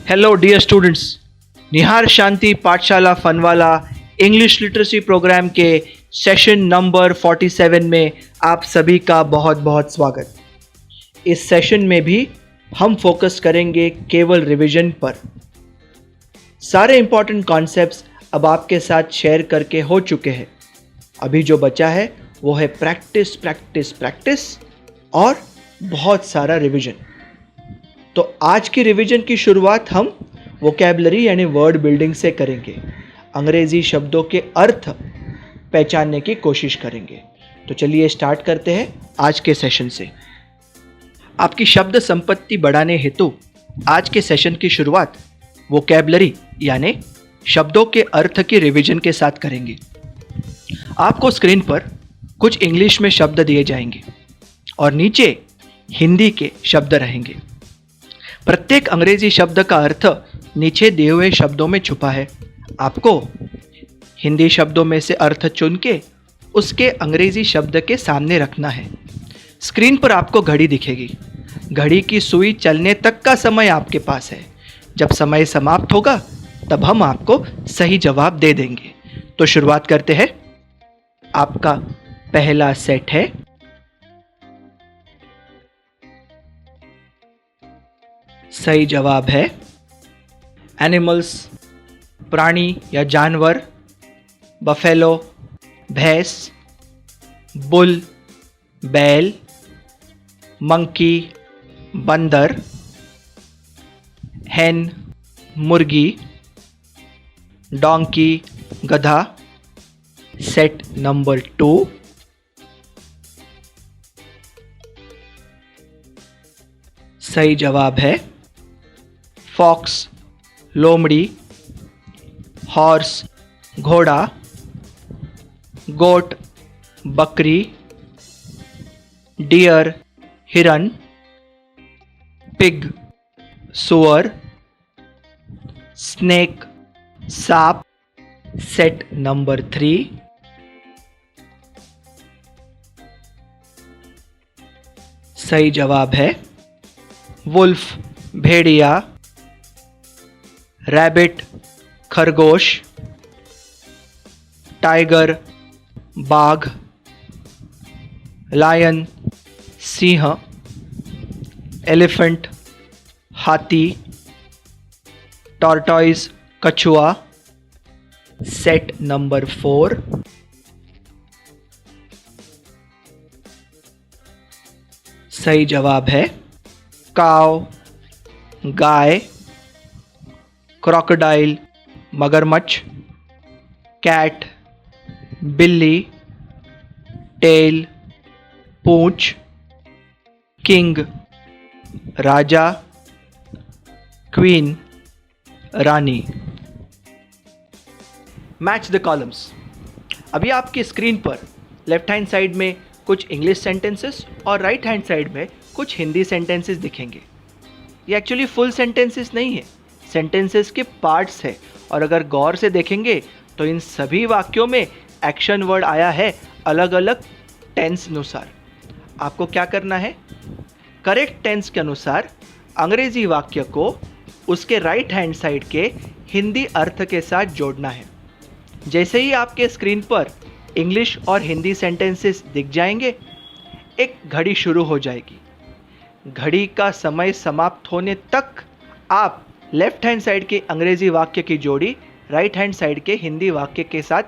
Hello dear students, निहार शांति पाठशाला फनवाला English literacy programme के session number 47 में आप सभी का बहुत बहुत स्वागत। इस सेशन में भी हम फोकस करेंगे केवल रिवीजन पर। सारे इंपॉर्टेंट कॉन्सेप्ट्स अब आपके साथ शेयर करके हो चुके हैं। अभी जो बचा है वो है प्रैक्टिस प्रैक्टिस प्रैक्टिस और बहुत सारा रिवीजन। तो आज की रिवीजन की शुरुआत हम वोकैबुलरी यानी वर्ड बिल्डिंग से करेंगे। अंग्रेजी शब्दों के अर्थ पहचानने की कोशिश करेंगे। तो चलिए स्टार्ट करते हैं आज के सेशन से। आपकी शब्द संपत्ति बढ़ाने हेतु आज के सेशन की शुरुआत वोकैबुलरी यानी शब्दों के अर्थ की रिवीजन के साथ करेंगे। आपको स्क्रीन पर कुछ इंग्लिश में शब्द दिए जाएंगे और नीचे हिंदी के शब्द रहेंगे। प्रत्येक अंग्रेजी शब्द का अर्थ नीचे दिए हुए शब्दों में छुपा है। आपको हिंदी शब्दों में से अर्थ चुन के उसके अंग्रेजी शब्द के सामने रखना है। स्क्रीन पर आपको घड़ी दिखेगी। घड़ी की सुई चलने तक का समय आपके पास है। जब समय समाप्त होगा तब हम आपको सही जवाब दे देंगे। तो शुरुआत करते हैं। आपका पहला सेट है सही जवाब है एनिमल्स, प्राणी या जानवर, बफेलो भैंस, बुल बैल, मंकी बंदर, हैन मुर्गी, डोंकी गधा। सेट नंबर 2 सही जवाब है फॉक्स लोमड़ी, हॉर्स घोड़ा, गोट बकरी, डियर हिरन, पिग सुअर, स्नेक सांप। सेट नंबर 3 सही जवाब है वुल्फ भेड़िया, रैबिट खरगोश, टाइगर बाघ, लायन सिंह, एलिफेंट हाथी, टॉर्टॉइज कछुआ। सेट नंबर 4 सही जवाब है काव गाय, क्रोकोडाइल मगरमच्छ, कैट बिल्ली, tell Poonch, king Raja, queen Rani. Match the columns. अभी आपकी स्क्रीन पर लेफ्ट हैंड साइड में कुछ इंग्लिश सेंटेंसेस और राइट हैंड साइड में कुछ हिंदी सेंटेंसेस दिखेंगे। ये एक्चुअली फुल सेंटेंसेस नहीं है, सेंटेंसेस के पार्ट्स है। और अगर गौर से देखेंगे तो इन सभी वाक्यों में एक्शन वर्ड आया है अलग अलग टेंस अनुसार। आपको क्या करना है, करेक्ट टेंस के अनुसार अंग्रेजी वाक्य को उसके राइट हैंड साइड के हिंदी अर्थ के साथ जोड़ना है। जैसे ही आपके स्क्रीन पर इंग्लिश और हिंदी सेंटेंसेस दिख जाएंगे, एक घड़ी शुरू हो जाएगी। घड़ी का समय समाप्त होने तक आप लेफ्ट हैंड साइड के अंग्रेजी वाक्य की जोड़ी राइट हैंड साइड के हिंदी वाक्य के साथ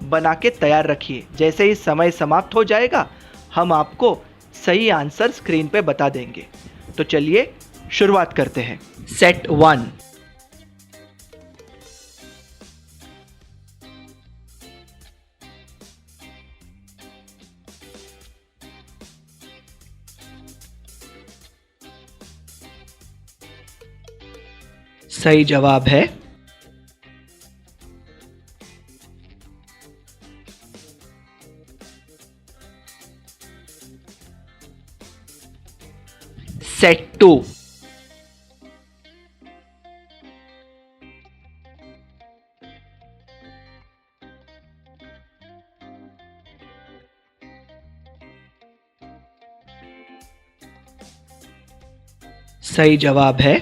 बना के तैयार रखिए। जैसे ही समय समाप्त हो जाएगा हम आपको सही आंसर स्क्रीन पे बता देंगे। तो चलिए शुरुआत करते हैं। सेट 1 सही जवाब है सेट 2 सही जवाब है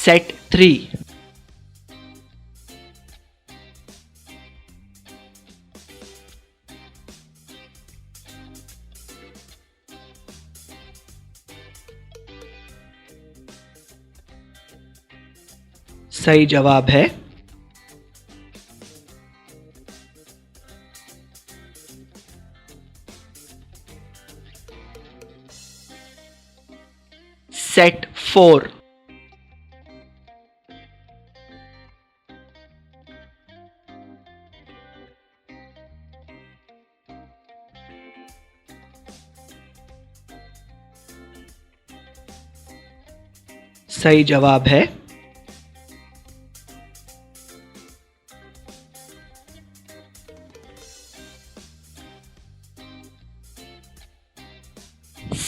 सेट 3। सही जवाब है सेट 4। सही जवाब है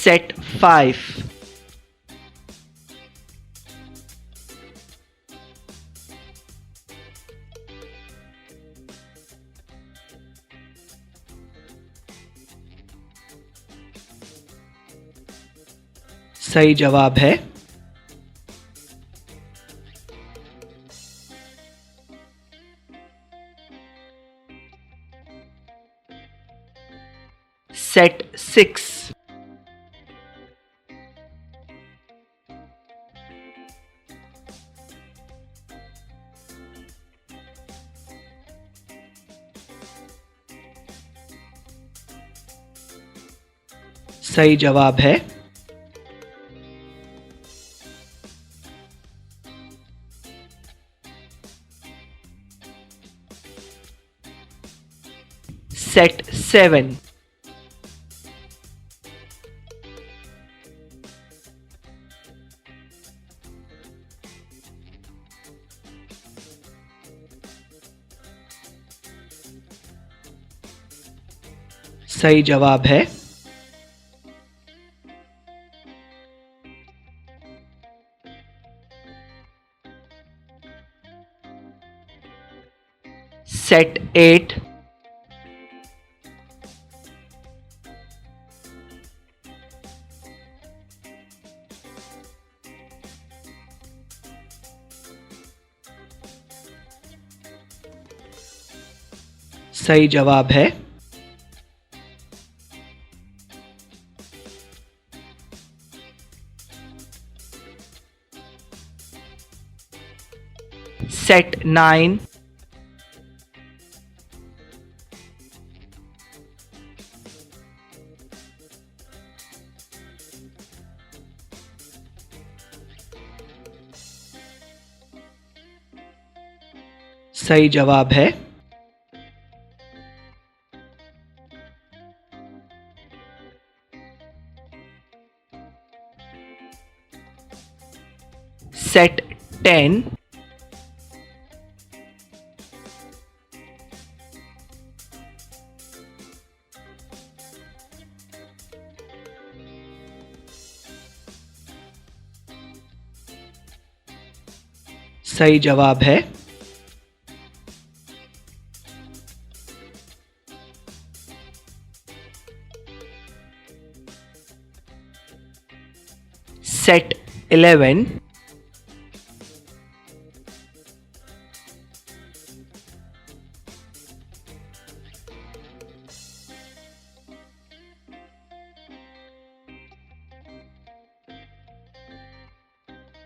सेट 5। सही जवाब है सेट 6। सही जवाब है सेट 7। सही जवाब है सेट 8। सही जवाब है सेट 9। सही जवाब है सेट 10। सही जवाब है सेट 11।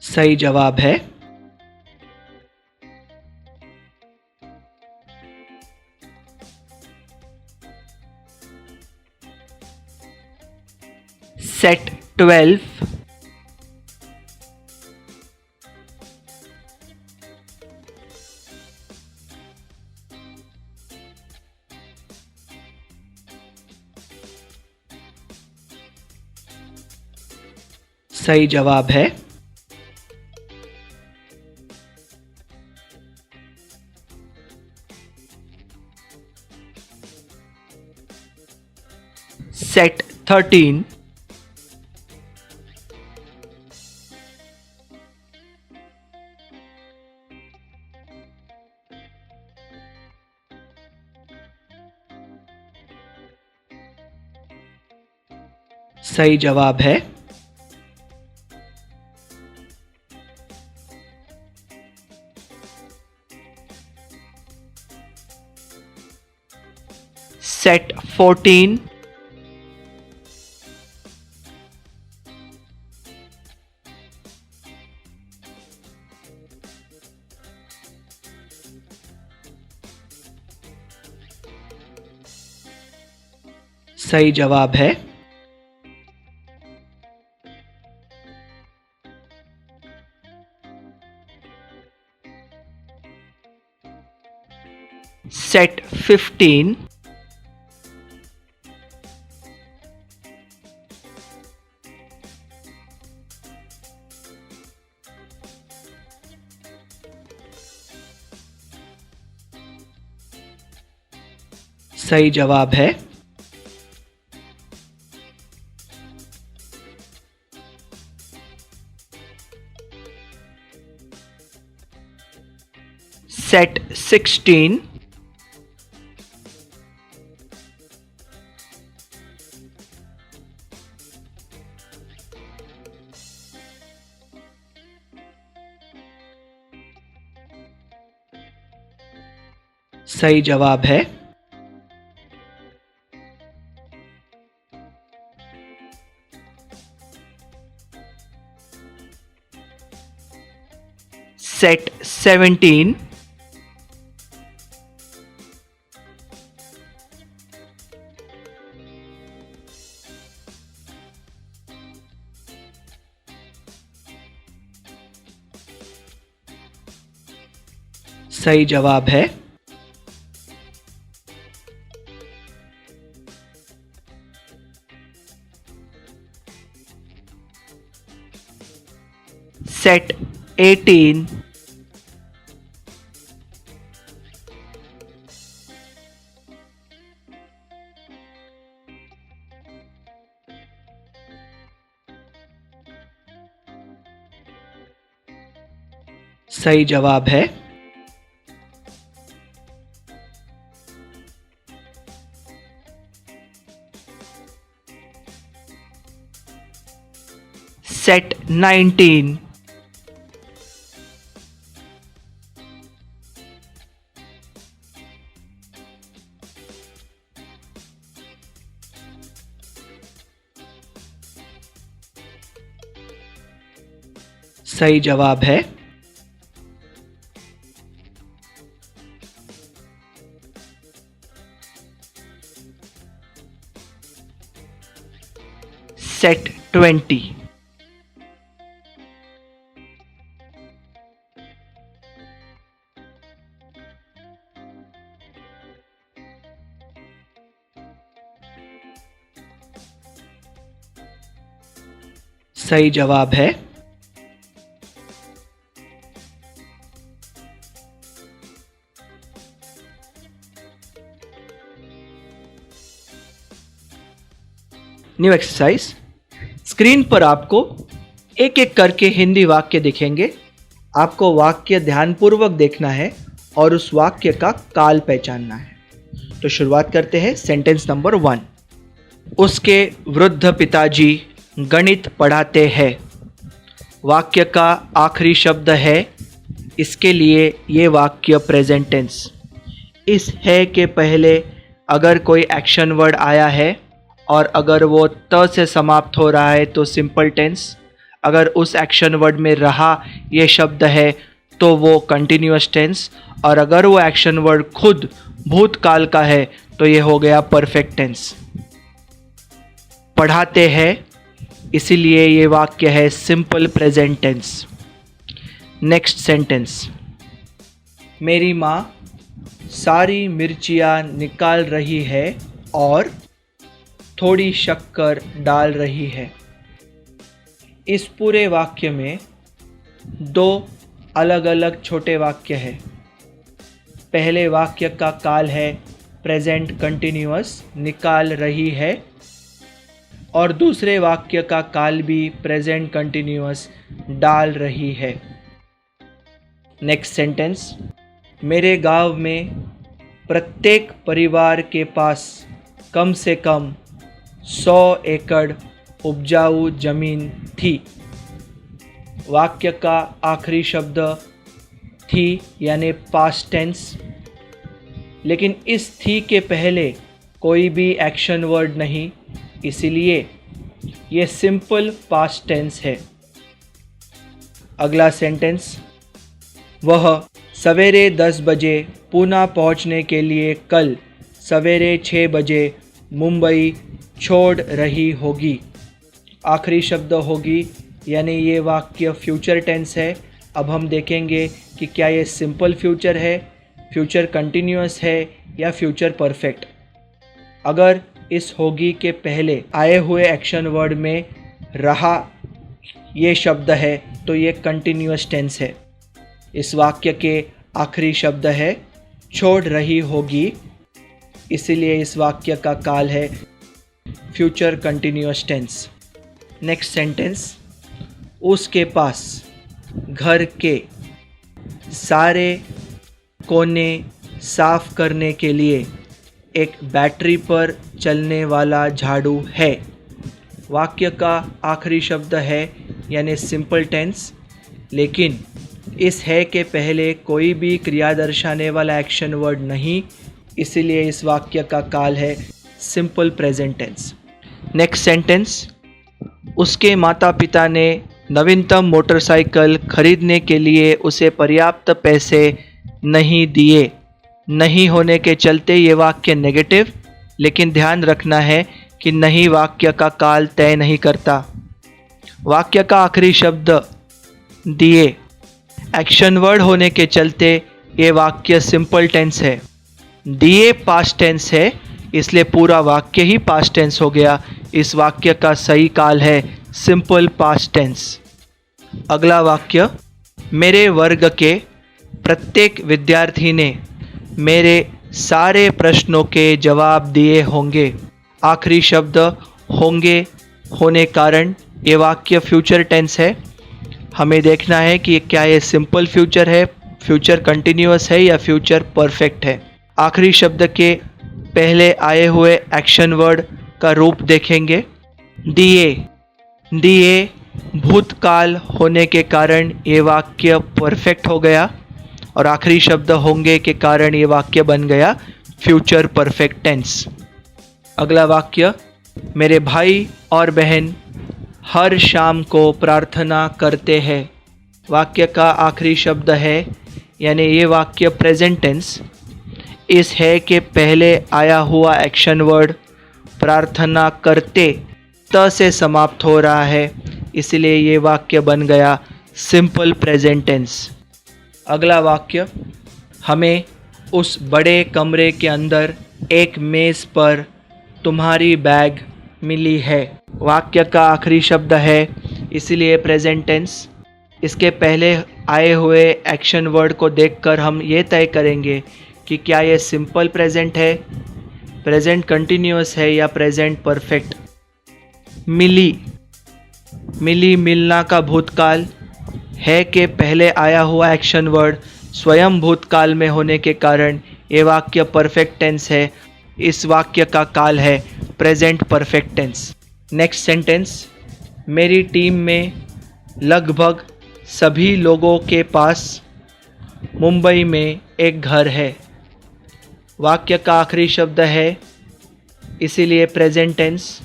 सही जवाब है सेट 12। सही जवाब है सेट 13। सही जवाब है Set 14. सही जवाब है Set 15. सही जवाब है Set 16. सही जवाब है Set 17. सही जवाब है Set 18. सही जवाब है Set 19. सही जवाब है Set 20. सही जवाब है न्यू एक्सरसाइज। स्क्रीन पर आपको एक एक करके हिंदी वाक्य दिखेंगे। आपको वाक्य ध्यानपूर्वक देखना है और उस वाक्य का काल पहचानना है। तो शुरुआत करते हैं। Sentence number 1। उसके वृद्ध पिताजी गणित पढ़ाते हैं। वाक्य का आखिरी शब्द है, इसके लिए ये वाक्य प्रेजेंट टेंस। इस है के पहले अगर कोई एक्शन वर्ड आया है और अगर वो त से समाप्त हो रहा है तो सिंपल टेंस। अगर उस एक्शन वर्ड में रहा ये शब्द है तो वो कंटिन्यूअस टेंस। और अगर वो एक्शन वर्ड खुद भूतकाल का है तो ये हो गया परफेक्ट टेंस। पढ़ाते हैं इसीलिए ये वाक्य है simple present tense. Next sentence. मेरी माँ सारी मिर्चियाँ निकाल रही है और थोड़ी शक्कर डाल रही है। इस पूरे वाक्य में दो अलग अलग छोटे वाक्य हैं। पहले वाक्य का काल है प्रेजेंट कंटिन्यूअस, निकाल रही है, और दूसरे वाक्य का काल भी प्रेजेंट कंटिन्यूअस, डाल रही है। Next sentence. मेरे गांव में प्रत्येक परिवार के पास कम से कम 100 एकड़ उपजाऊ जमीन थी। वाक्य का आखिरी शब्द थी यानी पास्ट टेंस, लेकिन इस थी के पहले कोई भी एक्शन वर्ड नहीं, इसीलिए ये सिंपल पास्ट टेंस है। अगला सेंटेंस, वह सवेरे 10 बजे पुणे पहुंचने के लिए कल सवेरे 6 बजे मुंबई छोड़ रही होगी। आखिरी शब्द होगी, यानी ये वाक्य फ्यूचर टेंस है। अब हम देखेंगे कि क्या ये सिंपल फ्यूचर है, फ्यूचर कंटिन्यूअस है या फ्यूचर परफेक्ट। अगर इस होगी के पहले आए हुए एक्शन वर्ड में रहा ये शब्द है तो ये कंटिन्यूअस टेंस है। इस वाक्य के आखिरी शब्द है छोड़ रही होगी, इसीलिए इस वाक्य का काल है future continuous tense. Next sentence, उसके पास घर के सारे कोने साफ करने के लिए एक बैटरी पर चलने वाला झाड़ू है। वाक्य का आखिरी शब्द है यानी सिंपल टेंस, लेकिन इस है के पहले कोई भी क्रिया दर्शाने वाला एक्शन वर्ड नहीं, इसीलिए इस वाक्य का काल है simple present tense. Next sentence, उसके माता पिता ने नवीनतम मोटरसाइकिल खरीदने के लिए उसे पर्याप्त पैसे नहीं दिए। नहीं होने के चलते ये वाक्य नेगेटिव, लेकिन ध्यान रखना है कि नहीं वाक्य का काल तय नहीं करता। वाक्य का आखिरी शब्द दिए एक्शन वर्ड होने के चलते ये वाक्य सिंपल टेंस है। दिए पास्ट टेंस है, इसलिए पूरा वाक्य ही पास्ट टेंस हो गया। इस वाक्य का सही काल है सिंपल पास्ट टेंस। अगला वाक्य, मेरे वर्ग के प्रत्येक विद्यार्थी ने मेरे सारे प्रश्नों के जवाब दिए होंगे। आखिरी शब्द होंगे होने कारण ये वाक्य फ्यूचर टेंस है। हमें देखना है कि क्या ये सिंपल फ्यूचर है, फ्यूचर कंटिन्यूअस है या फ्यूचर परफेक्ट है। आखिरी शब्द के पहले आए हुए एक्शन वर्ड का रूप देखेंगे। दिए, दिए भूतकाल होने के कारण ये वाक्य परफेक्ट हो गया और आखिरी शब्द होंगे के कारण ये वाक्य बन गया फ्यूचर परफेक्ट टेंस। अगला वाक्य, मेरे भाई और बहन हर शाम को प्रार्थना करते हैं। वाक्य का आखिरी शब्द है यानी ये वाक्य प्रेजेंट टेंस। इस है के पहले आया हुआ एक्शन वर्ड प्रार्थना करते त से समाप्त हो रहा है, इसलिए ये वाक्य बन गया सिंपल प्रेजेंट टेंस। अगला वाक्य, हमें उस बड़े कमरे के अंदर एक मेज़ पर तुम्हारी बैग मिली है। वाक्य का आखिरी शब्द है, इसलिए प्रेजेंट टेंस। इसके पहले आए हुए एक्शन वर्ड को देखकर हम ये तय करेंगे कि क्या ये सिंपल प्रेजेंट है, प्रेजेंट कंटिन्यूअस है या प्रेजेंट परफेक्ट। मिली, मिली मिलना का भूतकाल है के पहले आया हुआ एक्शन वर्ड स्वयं भूतकाल में होने के कारण ये वाक्य परफेक्ट टेंस है। इस वाक्य का काल है present perfect tense. Next sentence, मेरी टीम में लगभग सभी लोगों के पास मुंबई में एक घर है। वाक्य का आखिरी शब्द है, इसीलिए प्रेजेंट टेंस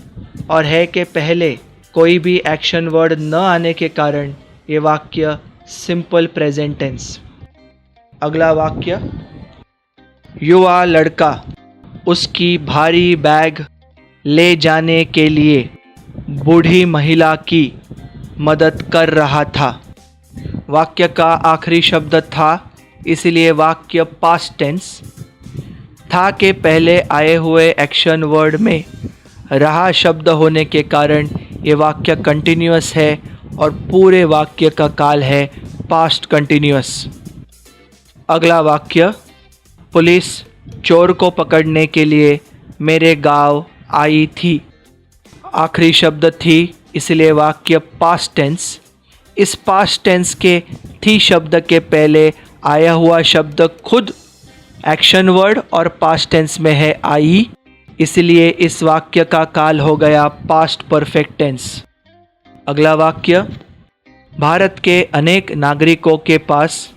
और है के पहले कोई भी एक्शन वर्ड न आने के कारण ये वाक्य सिंपल प्रेजेंट टेंस। अगला वाक्य, युवा लड़का उसकी भारी बैग ले जाने के लिए बूढ़ी महिला की मदद कर रहा था। वाक्य का आखिरी शब्द था, इसलिए वाक्य पास्ट टेंस। था के पहले आए हुए एक्शन वर्ड में रहा शब्द होने के कारण ये वाक्य कंटिन्यूअस है और पूरे वाक्य का काल है पास्ट कंटिन्यूअस। अगला वाक्य, पुलिस चोर को पकड़ने के लिए मेरे गांव आई थी। आखिरी शब्द थी, इसलिए वाक्य पास्ट टेंस। इस पास्ट टेंस के थी शब्द के पहले आया हुआ शब्द खुद एक्शन वर्ड और पास्ट टेंस में है आई, इसलिए इस वाक्य का काल हो गया पास्ट परफेक्ट टेंस। अगला वाक्य, भारत के अनेक नागरिकों के पास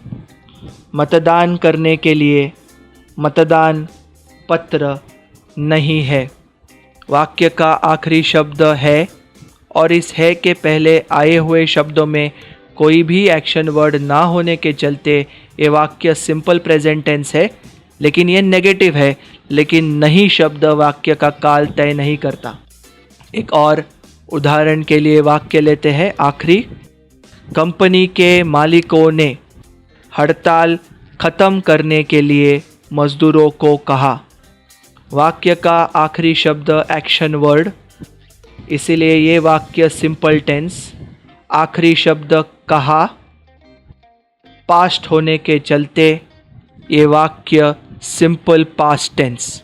मतदान करने के लिए मतदान पत्र नहीं है। वाक्य का आखिरी शब्द है और इस है के पहले आए हुए शब्दों में कोई भी एक्शन वर्ड ना होने के चलते ये वाक्य सिंपल प्रेजेंट टेंस है, लेकिन ये नेगेटिव है। लेकिन नहीं शब्द वाक्य का काल तय नहीं करता। एक और उदाहरण के लिए वाक्य लेते हैं आखिरी। कंपनी के मालिकों ने हड़ताल खत्म करने के लिए मजदूरों को कहा। वाक्य का आखिरी शब्द एक्शन वर्ड, इसीलिए ये वाक्य सिंपल टेंस। आखिरी शब्द कहा, पास्ट होने के चलते ये वाक्य सिंपल पास्ट टेंस।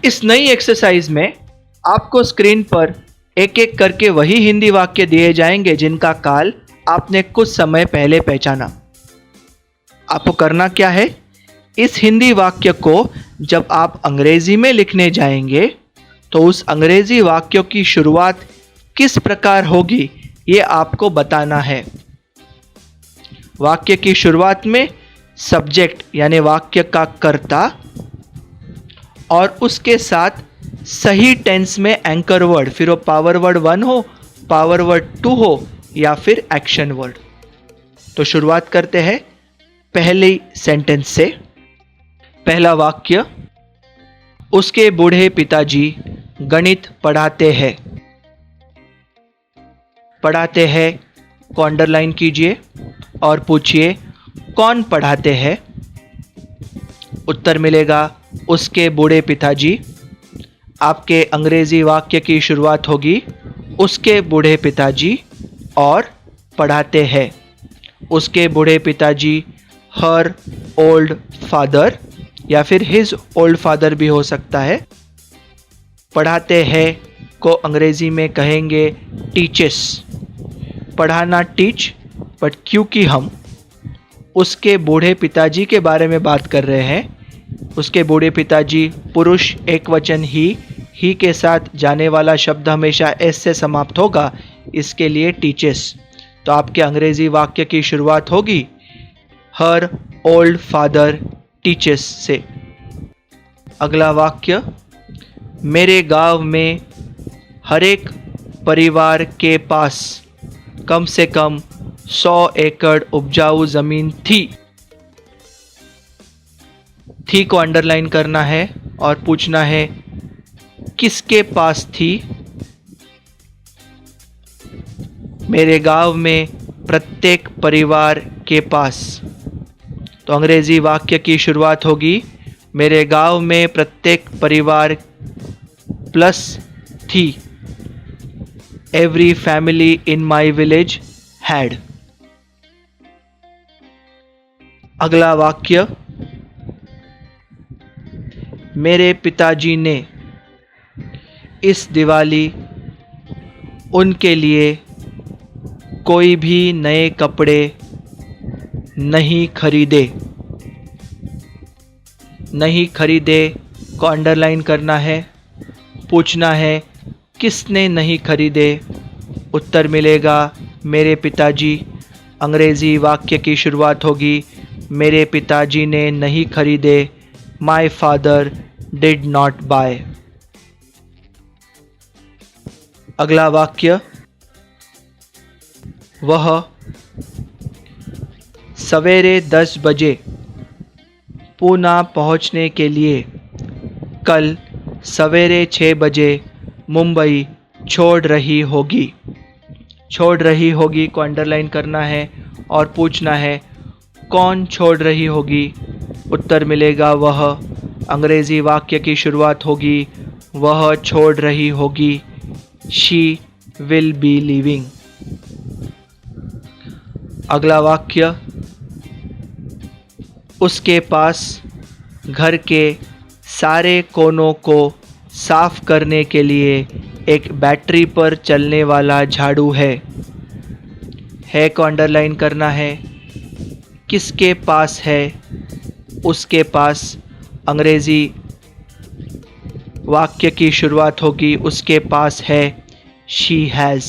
इस नई एक्सरसाइज में आपको स्क्रीन पर एक एक करके वही हिंदी वाक्य दिए जाएंगे जिनका काल आपने कुछ समय पहले पहचाना। आपको करना क्या है, इस हिंदी वाक्य को जब आप अंग्रेजी में लिखने जाएंगे तो उस अंग्रेजी वाक्यों की शुरुआत किस प्रकार होगी ये आपको बताना है। वाक्य की शुरुआत में सब्जेक्ट यानी वाक्य का कर्ता और उसके साथ सही टेंस में एंकर वर्ड, फिर वो पावर वर्ड 1 हो, पावर वर्ड 2 हो या फिर एक्शन वर्ड। तो शुरुआत करते हैं पहले सेंटेंस से। पहला वाक्य, उसके बूढ़े पिताजी गणित पढ़ाते हैं। पढ़ाते हैं को अंडरलाइन कीजिए और पूछिए कौन पढ़ाते हैं। उत्तर मिलेगा उसके बूढ़े पिताजी। आपके अंग्रेजी वाक्य की शुरुआत होगी उसके बूढ़े पिताजी और पढ़ाते हैं। उसके बूढ़े पिताजी हर ओल्ड फादर या फिर हिज ओल्ड फादर भी हो सकता है। पढ़ाते हैं को अंग्रेजी में कहेंगे टीचेस। पढ़ाना टीच, बट क्योंकि हम उसके बूढ़े पिताजी के बारे में बात कर रहे हैं, उसके बूढ़े पिताजी पुरुष एक वचन ही के साथ जाने वाला शब्द हमेशा एस से समाप्त होगा, इसके लिए टीचेस। तो आपके अंग्रेजी वाक्य की शुरुआत होगी हर ओल्ड फादर टीचेस से। अगला वाक्य, मेरे गांव में हर एक परिवार के पास कम से कम 100 एकड़ उपजाऊ जमीन थी। थी को अंडरलाइन करना है और पूछना है किसके पास थी। मेरे गांव में प्रत्येक परिवार के पास। तो अंग्रेजी वाक्य की शुरुआत होगी मेरे गांव में प्रत्येक परिवार प्लस थी। Every family in my village had. अगला वाक्य, मेरे पिताजी ने इस दिवाली उनके लिए कोई भी नए कपड़े नहीं खरीदे। नहीं खरीदे को अंडरलाइन करना है। पूछना है किसने नहीं खरीदे। उत्तर मिलेगा मेरे पिताजी। अंग्रेजी वाक्य की शुरुआत होगी मेरे पिताजी ने नहीं खरीदे। My father did not buy. अगला वाक्य, वह सवेरे 10 बजे पूना पहुंचने के लिए कल सवेरे 6 बजे मुंबई छोड़ रही होगी। छोड़ रही होगी को अंडरलाइन करना है और पूछना है कौन छोड़ रही होगी। उत्तर मिलेगा वह। अंग्रेजी वाक्य की शुरुआत होगी वह छोड़ रही होगी। She will be leaving. अगला वाक्य, उसके पास घर के सारे कोनों को साफ करने के लिए एक बैटरी पर चलने वाला झाड़ू है को अंडरलाइन करना है। किसके पास है। उसके पास। अंग्रेजी वाक्य की शुरुआत होगी उसके पास है। She has.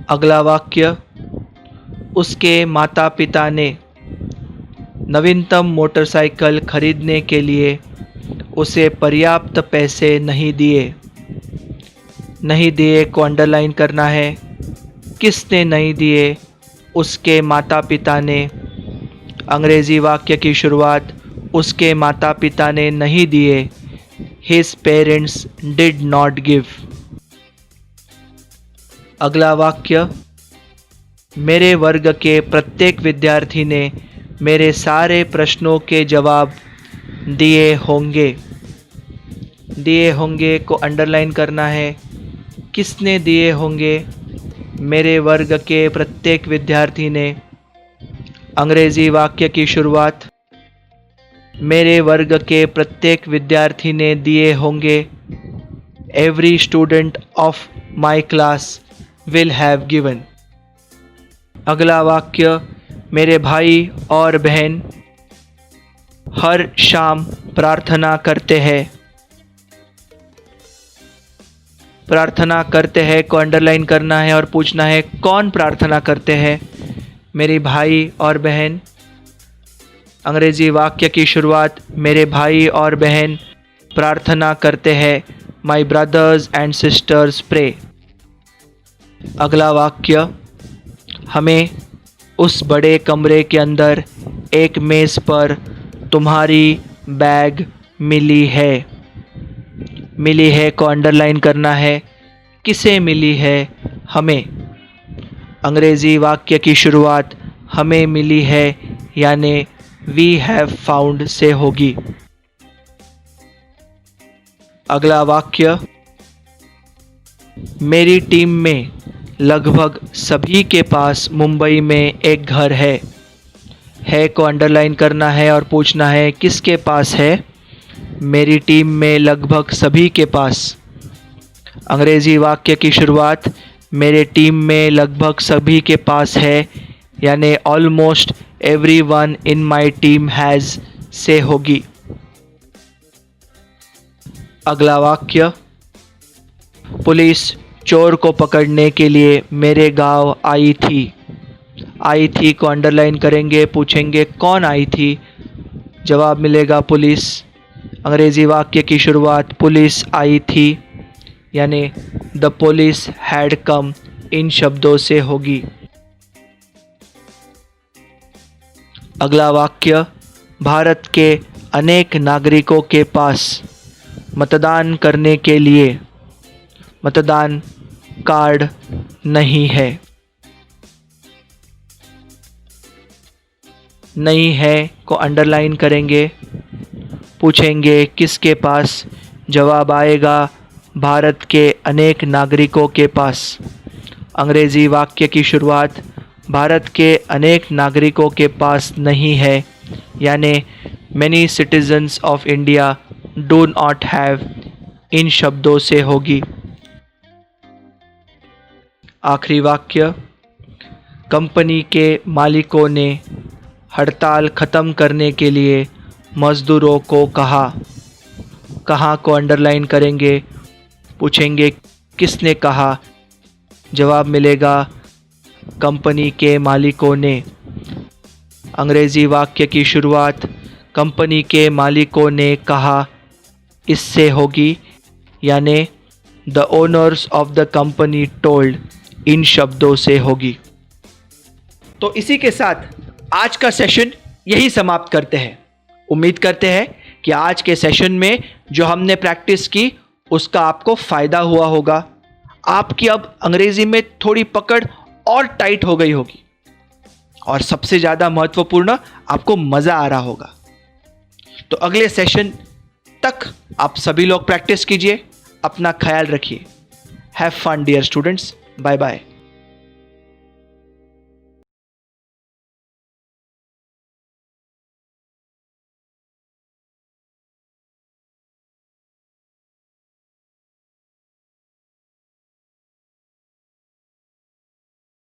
अगला वाक्य, उसके माता पिता ने नवीनतम मोटरसाइकिल खरीदने के लिए उसे पर्याप्त पैसे नहीं दिए। नहीं दिए को अंडरलाइन करना है। किसने नहीं दिए? उसके माता पिता ने। अंग्रेज़ी वाक्य की शुरुआत उसके माता पिता ने नहीं दिए। His parents did not give। अगला वाक्य, मेरे वर्ग के प्रत्येक विद्यार्थी ने मेरे सारे प्रश्नों के जवाब दिए होंगे। दिए होंगे को अंडरलाइन करना है। किसने दिए होंगे? मेरे वर्ग के प्रत्येक विद्यार्थी ने। अंग्रेज़ी वाक्य की शुरुआत मेरे वर्ग के प्रत्येक विद्यार्थी ने दिए होंगे। Every student of my class will have given. अगला वाक्य, मेरे भाई और बहन हर शाम प्रार्थना करते हैं। प्रार्थना करते हैं को अंडरलाइन करना है और पूछना है कौन प्रार्थना करते हैं? मेरे भाई और बहन। अंग्रेज़ी वाक्य की शुरुआत मेरे भाई और बहन प्रार्थना करते हैं। माई ब्रदर्स एंड सिस्टर्स प्रे। अगला वाक्य, हमें उस बड़े कमरे के अंदर एक मेज़ पर तुम्हारी बैग मिली है। मिली है को अंडरलाइन करना है। किसे मिली है? हमें। अंग्रेज़ी वाक्य की शुरुआत हमें मिली है यानी वी हैव फाउंड से होगी। अगला वाक्य, मेरी टीम में लगभग सभी के पास मुंबई में एक घर है। है को अंडरलाइन करना है और पूछना है किसके पास है? मेरी टीम में लगभग सभी के पास। अंग्रेज़ी वाक्य की शुरुआत मेरे टीम में लगभग सभी के पास है यानी almost everyone in my team has से होगी। अगला वाक्य, पुलिस चोर को पकड़ने के लिए मेरे गांव आई थी। आई थी को अंडरलाइन करेंगे। पूछेंगे कौन आई थी? जवाब मिलेगा पुलिस। अंग्रेज़ी वाक्य की शुरुआत पुलिस आई थी यानी द पुलिस हैड कम इन शब्दों से होगी। अगला वाक्य, भारत के अनेक नागरिकों के पास मतदान करने के लिए मतदान कार्ड नहीं है। नहीं है को अंडरलाइन करेंगे। पूछेंगे किसके पास? जवाब आएगा भारत के अनेक नागरिकों के पास। अंग्रेज़ी वाक्य की शुरुआत भारत के अनेक नागरिकों के पास नहीं है यानी many citizens of India do not have in शब्दों से होगी। आखिरी वाक्य, कंपनी के मालिकों ने हड़ताल ख़त्म करने के लिए मज़दूरों को कहा। कहाँ को अंडरलाइन करेंगे। पूछेंगे किसने कहा? जवाब मिलेगा कंपनी के मालिकों ने। अंग्रेज़ी वाक्य की शुरुआत कंपनी के मालिकों ने कहा इससे होगी यानी the owners of the company told in शब्दों से होगी। तो इसी के साथ आज का सेशन यही समाप्त करते हैं। उम्मीद करते हैं कि आज के सेशन में जो हमने प्रैक्टिस की उसका आपको फ़ायदा हुआ होगा। आपकी अब अंग्रेज़ी में थोड़ी पकड़ और टाइट हो गई होगी और सबसे ज़्यादा महत्वपूर्ण आपको मज़ा आ रहा होगा। तो अगले सेशन तक आप सभी लोग प्रैक्टिस कीजिए। अपना ख्याल रखिए। Have fun dear students. Bye bye.